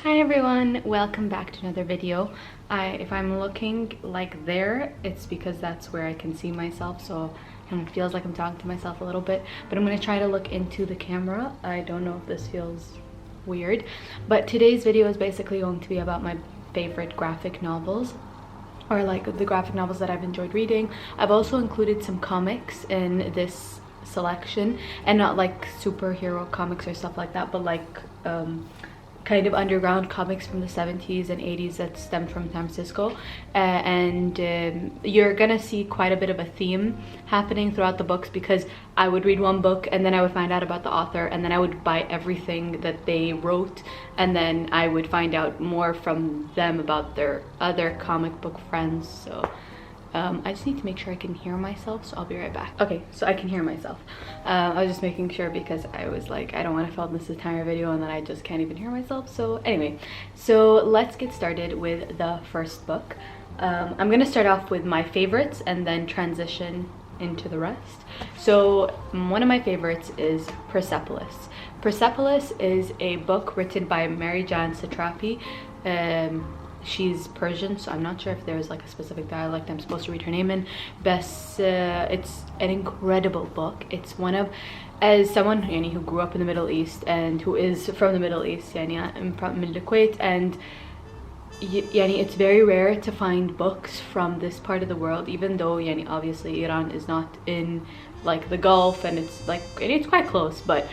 Hi everyone, welcome back to another video. If I'm looking like there, it's because that's where I can see myself, so it feels like I'm talking to myself a little bit, but I'm going to try to look into the camera. I don't know if this feels weird, but today's video is basically going to be about my favorite graphic novels, or like the graphic novels that I've enjoyed reading. I've also included some comics in this selection, and not like superhero comics or stuff like that, but like kind of underground comics from the 70s and 80s that stemmed from San Francisco. You're gonna see quite a bit of a theme happening throughout the books, because I would read one book and then I would find out about the author, and then I would buy everything that they wrote, and then I would find out more from them about their other comic book friends. So I just need to make sure I can hear myself, so I'll be right back. Okay, so I can hear myself. I was just making sure, because I was like, I don't want to film this entire video and then I just can't even hear myself. So anyway, so let's get started with the first book. I'm gonna start off with my favorites and then transition into the rest. So one of my favorites is Persepolis. Persepolis is a book written by Marjane Satrapi. She's Persian, so I'm not sure if there's like a specific dialect I'm supposed to read her name in. It's an incredible book. It's one of, as someone who grew up in the Middle East and who is from the Middle East, I'm from Kuwait, and it's very rare to find books from this part of the world, even though obviously Iran is not in like the Gulf, and it's quite close, but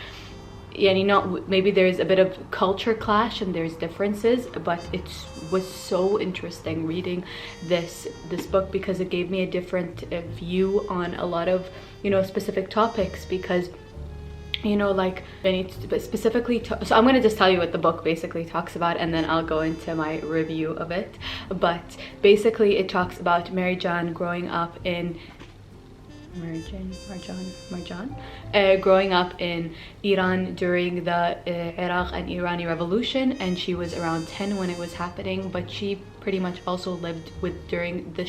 maybe there's a bit of culture clash and there's differences, but it was so interesting reading this book, because it gave me a different view on a lot of specific topics, because like specifically so I'm going to just tell you what the book basically talks about, and then I'll go into my review of it. But basically it talks about Marjane growing up in growing up in Iran during the Iraq and Irani revolution, and she was around 10 when it was happening, but she pretty much also lived during the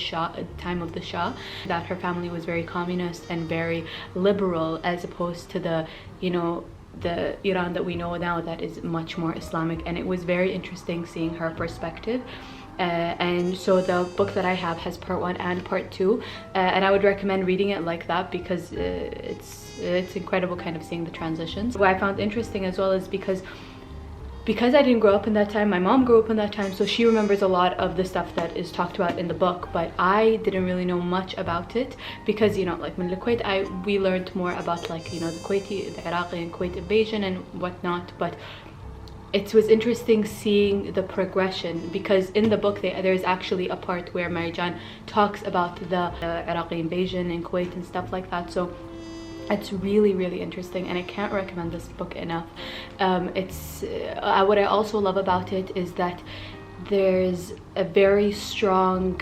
time of the Shah, that her family was very communist and very liberal, as opposed to the Iran that we know now, that is much more Islamic. And it was very interesting seeing her perspective. And so the book that I have has part 1 and part 2, and I would recommend reading it like that, because it's incredible kind of seeing the transitions. What I found interesting as well is because I didn't grow up in that time, my mom grew up in that time, so she remembers a lot of the stuff that is talked about in the book, but I didn't really know much about it, because like in Kuwait we learned more about the Iraqi and Kuwait invasion and whatnot. But it was interesting seeing the progression, because in the book there's actually a part where Marjane talks about the Iraqi invasion in Kuwait and stuff like that. So it's really, really interesting, and I can't recommend this book enough. What I also love about it is that there's a very strong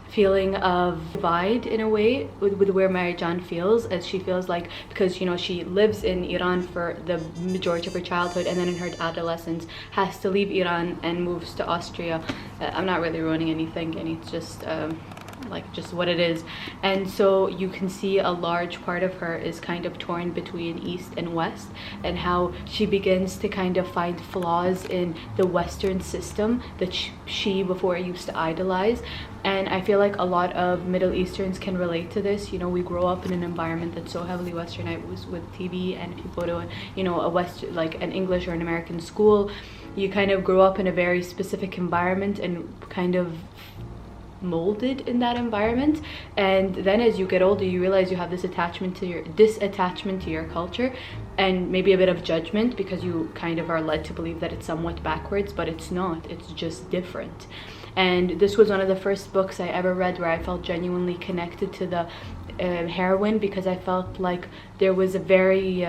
feeling of divide in a way with where Marjane feels, as she feels like, because she lives in Iran for the majority of her childhood, and then in her adolescence has to leave Iran and moves to Austria. I'm not really ruining anything, and it's just just what it is. And so you can see a large part of her is kind of torn between East and West, and how she begins to kind of find flaws in the Western system that she before used to idolize. And I feel like a lot of Middle Easterns can relate to this. We grow up in an environment that's so heavily Westernized with TV, and if you go to a like an English or an American school, you kind of grow up in a very specific environment and kind of molded in that environment. And then as you get older, you realize you have this disattachment to your culture, and maybe a bit of judgment, because you kind of are led to believe that it's somewhat backwards, but it's not. It's just different. And this was one of the first books I ever read where I felt genuinely connected to the heroine, because I felt like there was a very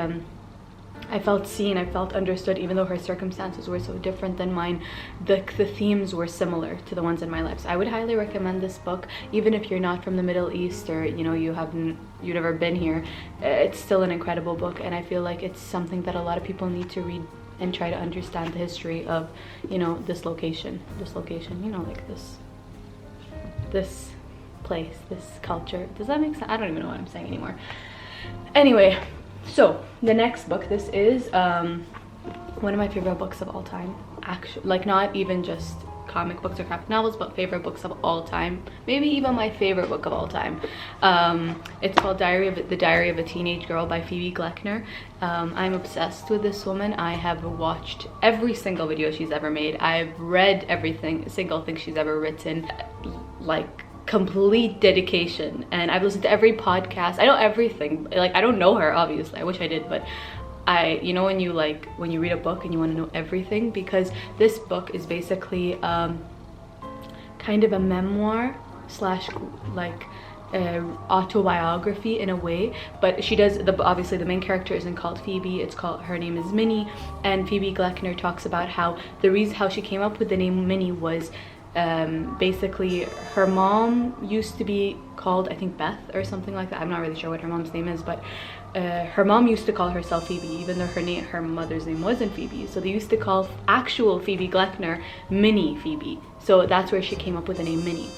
I felt seen, I felt understood, even though her circumstances were so different than mine. The themes were similar to the ones in my life. So I would highly recommend this book, even if you're not from the Middle East, or you've never been here. It's still an incredible book, and I feel like it's something that a lot of people need to read and try to understand the history of this location, like this place, this culture. Does that make sense? I don't even know what I'm saying anymore. Anyway, so the next book, this is one of my favorite books of all time, actually, like not even just comic books or graphic novels, but favorite books of all time, maybe even my favorite book of all time. It's called The Diary of a Teenage Girl by Phoebe Gloeckner. I'm obsessed with this woman. I have watched every single video she's ever made. I've read single thing she's ever written, like complete dedication, and I've listened to every podcast. I know everything. Like, I don't know her, obviously. I wish I did, but you know when you read a book and you want to know everything, because this book is basically kind of a memoir slash like autobiography in a way, but she does obviously the main character isn't called Phoebe, her name is Minnie, and Phoebe Gloeckner talks about how the reason how she came up with the name Minnie was basically her mom used to be called, I think, Beth or something like that. I'm not really sure what her mom's name is, but her mom used to call herself Phoebe, even though her mother's name wasn't Phoebe. So they used to call actual Phoebe Gloeckner Minnie Phoebe. So that's where she came up with the name Minnie.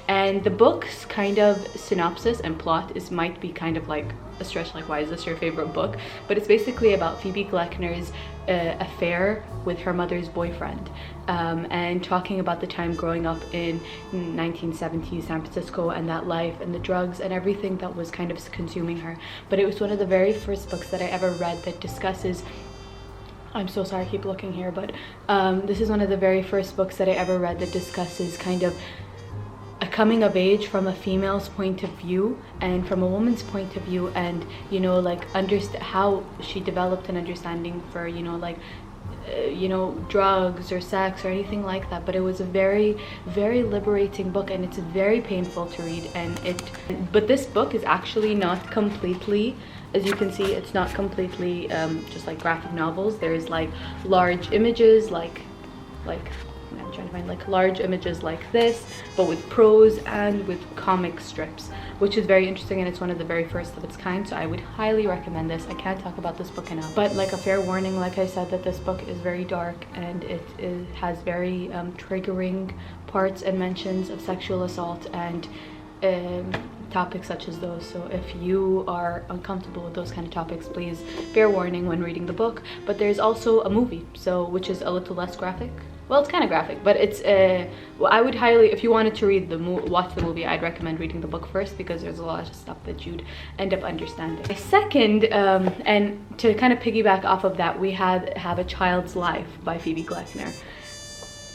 And the book's kind of synopsis and plot might be kind of like a stretch, like why is this your favorite book? But it's basically about Phoebe Gloeckner's affair with her mother's boyfriend, and talking about the time growing up in 1970s San Francisco and that life and the drugs and everything that was kind of consuming her. But it was one of the very first books that I ever read that discusses, I'm so sorry I keep looking here, but this is one of the very first books that I ever read that discusses kind of a coming of age from a female's point of view and from a woman's point of view, and you know, like how she developed an understanding for, you know, like drugs or sex or anything like that. But it was a very, very liberating book, and it's very painful to read. But this book is actually not completely, as you can see, it's not completely just like graphic novels. There's like large images, like I'm trying to find like large images like this, but with prose and with comic strips, which is very interesting, and it's one of the very first of its kind. So I would highly recommend this. I can't talk about this book enough. But like a fair warning, like I said, that this book is very dark, and it has very triggering parts and mentions of sexual assault and topics such as those. So if you are uncomfortable with those kind of topics, please fair warning when reading the book. But there's also a movie, so which is a little less graphic. Well, it's kind of graphic, but it's well, I would highly, if you wanted to watch the movie, I'd recommend reading the book first, because there's a lot of stuff that you'd end up understanding. Second, and to kind of piggyback off of that, we have A Child's Life by Phoebe Gloeckner.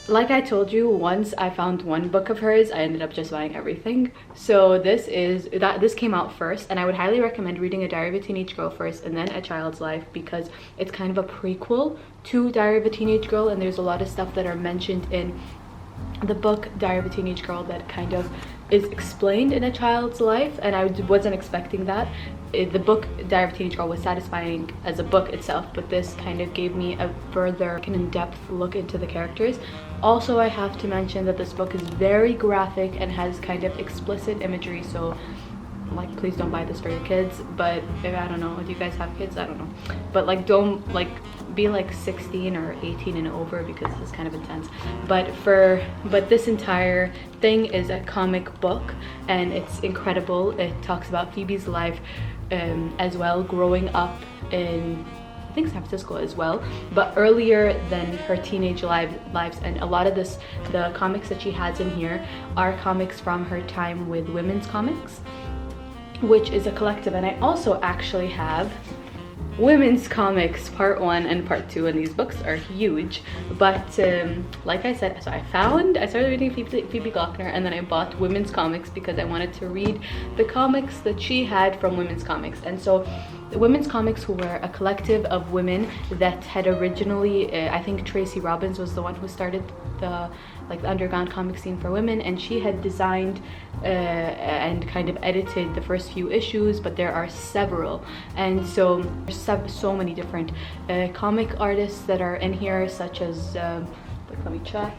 Like I told you, once I found one book of hers, I ended up just buying everything. So this came out first, and I would highly recommend reading A Diary of a Teenage Girl first and then A Child's Life, because it's kind of a prequel to Diary of a Teenage Girl, and there's a lot of stuff that are mentioned in the book Diary of a Teenage Girl that kind of is explained in A Child's Life, and I wasn't expecting that. The book Diary of a Teenage Girl was satisfying as a book itself, but this kind of gave me a further in-depth look into the characters. Also, I have to mention that this book is very graphic and has kind of explicit imagery, so like, please don't buy this for your kids. But if, I don't know, do you guys have kids? I don't know, but like, don't like be like 16 or 18 and over, because it's kind of intense. But this entire thing is a comic book, and it's incredible. It talks about Phoebe's life as well, growing up in, I think, San Francisco as well, but earlier than her teenage lives. And a lot of the comics that she has in here are comics from her time with Women's Comics, which is a collective. And I also actually have Women's Comics Part 1 and Part 2, and these books are huge. But like I said, so I started reading Phoebe Gloeckner, and then I bought Women's Comics because I wanted to read the comics that she had from Women's Comics. And so the Women's Comics were a collective of women that had originally, I think Tracy Robbins was the one who started the underground comic scene for women, and she had designed and kind of edited the first few issues, but there are several. And so there's so many different comic artists that are in here, such as let me check.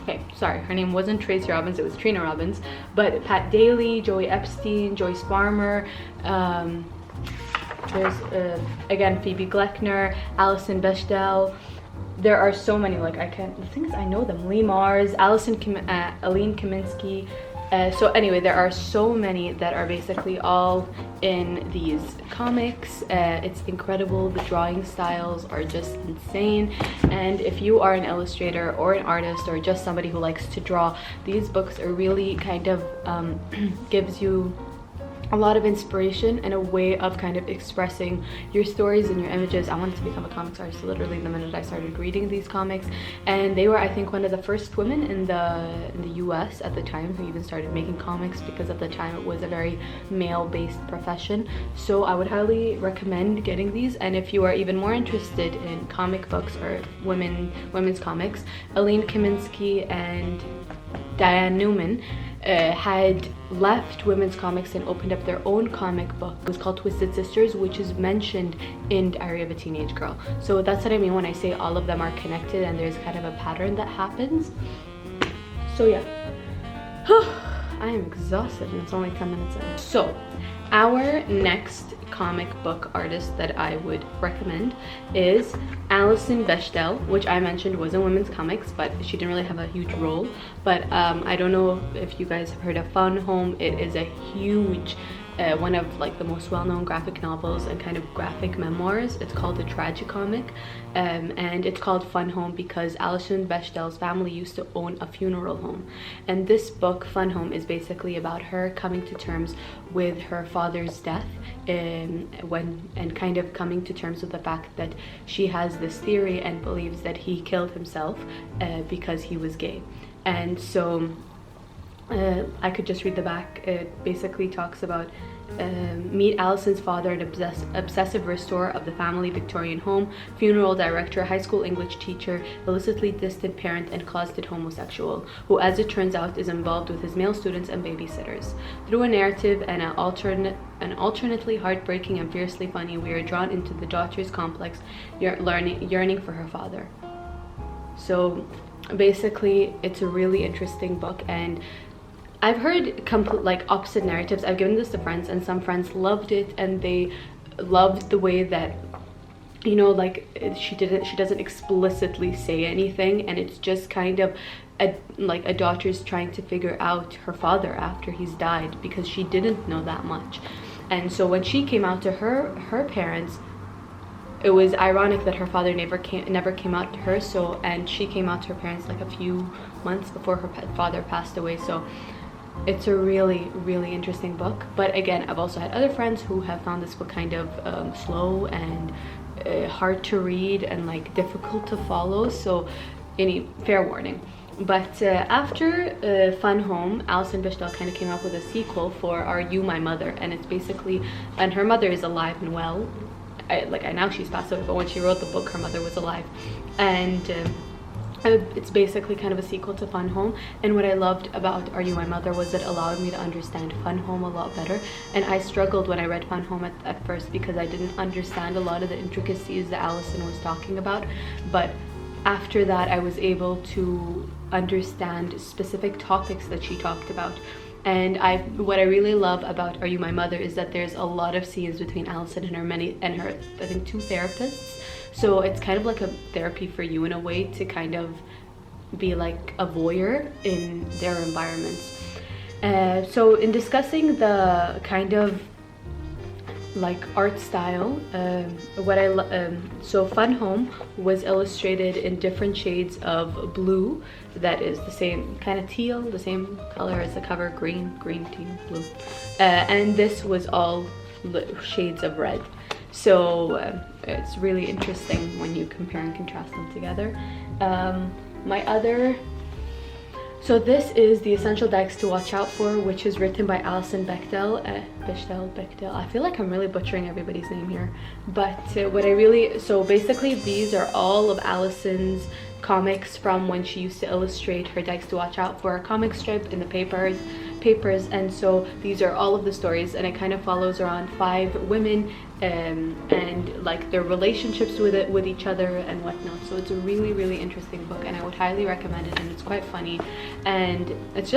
Okay, sorry, her name wasn't Tracy Robbins, it was Trina Robbins, but Pat Daly, Joey Epstein, Joyce Farmer, there's again Phoebe Gloeckner, Allison Bechdel. There are so many, like the thing is I know them. Lee Mars, Aline Kaminsky, So anyway, there are so many that are basically all in these comics. It's incredible. The drawing styles are just insane, and if you are an illustrator or an artist or just somebody who likes to draw, these books are really kind of gives you a lot of inspiration and a way of kind of expressing your stories and your images. I wanted to become a comics artist literally the minute I started reading these comics, and they were, I think, one of the first women in the US at the time who even started making comics, because at the time it was a very male-based profession. So I would highly recommend getting these. And if you are even more interested in comic books or women's comics, Aline Kaminsky and Diane Newman had left women's comics and opened up their own comic book. It was called Twisted Sisters, which is mentioned in Diary of a Teenage Girl. So that's what I mean when I say all of them are connected and there's kind of a pattern that happens. So yeah, I am exhausted and it's only 10 minutes in. So our next comic book artist that I would recommend is Alison Bechdel, which I mentioned was in women's comics, but she didn't really have a huge role. But I don't know if you guys have heard of Fun Home. It is a huge one of like the most well-known graphic novels and kind of graphic memoirs. It's called a tragicomic, and it's called Fun Home because Alison Bechdel's family used to own a funeral home, and this book Fun Home is basically about her coming to terms with her father's death, and kind of coming to terms with the fact that she has this theory and believes that he killed himself because he was gay. And so I could just read the back. It basically talks about meet Alison's father, an obsessive restorer of the family Victorian home, funeral director, high school English teacher, illicitly distant parent, and closeted homosexual, who, as it turns out, is involved with his male students and babysitters. Through a narrative and an alternately heartbreaking and fiercely funny, we are drawn into the daughter's complex yearning for her father. So basically, it's a really interesting book, and I've heard like opposite narratives. I've given this to friends, and some friends loved it, and they loved the way that, you know, like she doesn't explicitly say anything, and it's just kind of like a daughter's trying to figure out her father after he's died, because she didn't know that much. And so when she came out to her parents, it was ironic that her father never came out to her. So, and she came out to her parents like a few months before her father passed away. So it's a really, really interesting book. But again, I've also had other friends who have found this book kind of slow and hard to read and like difficult to follow. So any fair warning. But after Fun Home, Alison Bechdel kind of came up with a sequel for Are You My Mother? And it's basically, and her mother is alive and well. Now she's passed away, but when she wrote the book, her mother was alive. And it's basically kind of a sequel to Fun Home. And what I loved about Are You My Mother was it allowed me to understand Fun Home a lot better. And I struggled when I read Fun Home at first because I didn't understand a lot of the intricacies that Alison was talking about. But after that, I was able to understand specific topics that she talked about. And what I really love about Are You My Mother is that there's a lot of scenes between Alison and her I think 2 therapists. So it's kind of like a therapy for you in a way, to kind of be like a voyeur in their environments. So in discussing the kind of like art style, so Fun Home was illustrated in different shades of blue, that is the same kind of teal, the same color as the cover, green, teal, blue, and this was all shades of red. So it's really interesting when you compare and contrast them together. So this is The Essential Dykes to Watch Out For, which is written by Allison Bechdel. Bechdel. I feel like I'm really butchering everybody's name here. But so basically these are all of Allison's comics from when she used to illustrate her Dykes to Watch Out For comic strip in the papers. And so these are all of the stories, and it kind of follows around 5 women and like their relationships with each other and whatnot. So it's a really, really interesting book, and I would highly recommend it. And it's quite funny, and it's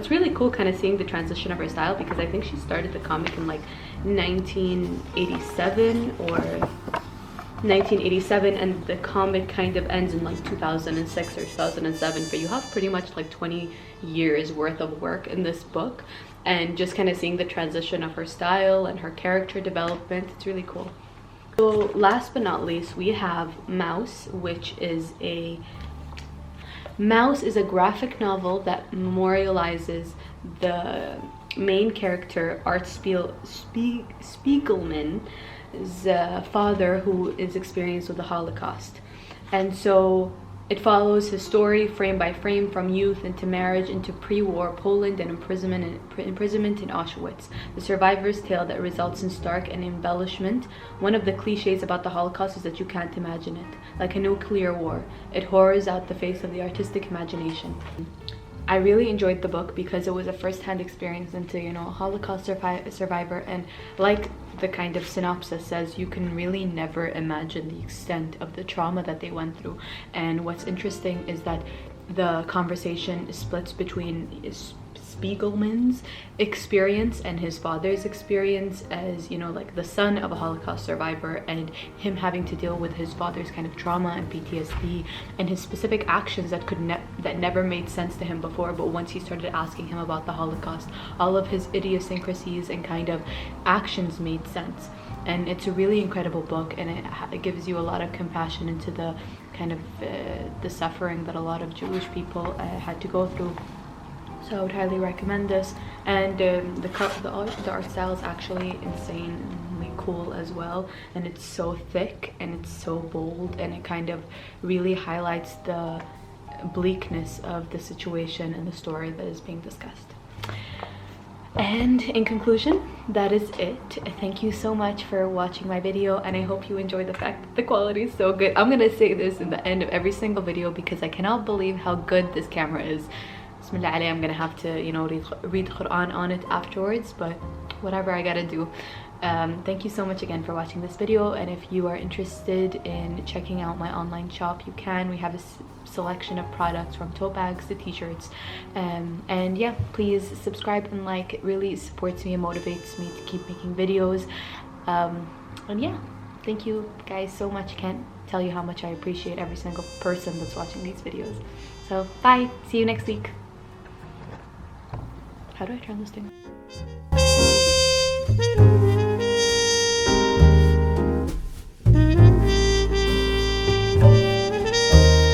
really cool kind of seeing the transition of her style, because I think she started the comic in like 1987 or 1987, and the comic kind of ends in like 2006 or 2007, but you have pretty much like 20 years worth of work in this book, and just kind of seeing the transition of her style and her character development, it's really cool. So last but not least, we have Mouse, which is a graphic novel that memorializes the main character, Art Spiegelman's father, who is experienced with the Holocaust. And so it follows his story frame by frame, from youth into marriage into pre-war Poland and imprisonment in Auschwitz. The survivor's tale that results in stark and embellishment. One of the cliches about the Holocaust is that you can't imagine it. Like a nuclear war, it horrors out the face of the artistic imagination. I really enjoyed the book because it was a first-hand experience into, you know, a Holocaust survivor, and like the kind of synopsis says, you can really never imagine the extent of the trauma that they went through. And what's interesting is that the conversation splits between Spiegelman's experience and his father's experience as, you know, like the son of a Holocaust survivor, and him having to deal with his father's kind of trauma and PTSD and his specific actions that never made sense to him before, but once he started asking him about the Holocaust, all of his idiosyncrasies and kind of actions made sense. And it's a really incredible book, and it gives you a lot of compassion into the kind of the suffering that a lot of Jewish people had to go through. So I would highly recommend this, and the art style is actually insanely cool as well, and it's so thick and it's so bold, and it kind of really highlights the bleakness of the situation and the story that is being discussed. And in conclusion, that is it. Thank you so much for watching my video, and I hope you enjoyed the fact that the quality is so good. I'm gonna say this in the end of every single video because I cannot believe how good this camera is. Bismillah alayhi, I'm gonna have to, you know, read Quran on it afterwards, but whatever, I gotta do. Thank you so much again for watching this video, and if you are interested in checking out my online shop, you can. We have a selection of products from tote bags to t-shirts, and yeah, please subscribe and like. It really supports me and motivates me to keep making videos, and yeah, thank you guys so much. Can't tell you how much I appreciate every single person that's watching these videos. So bye, see you next week. How do I turn this thing?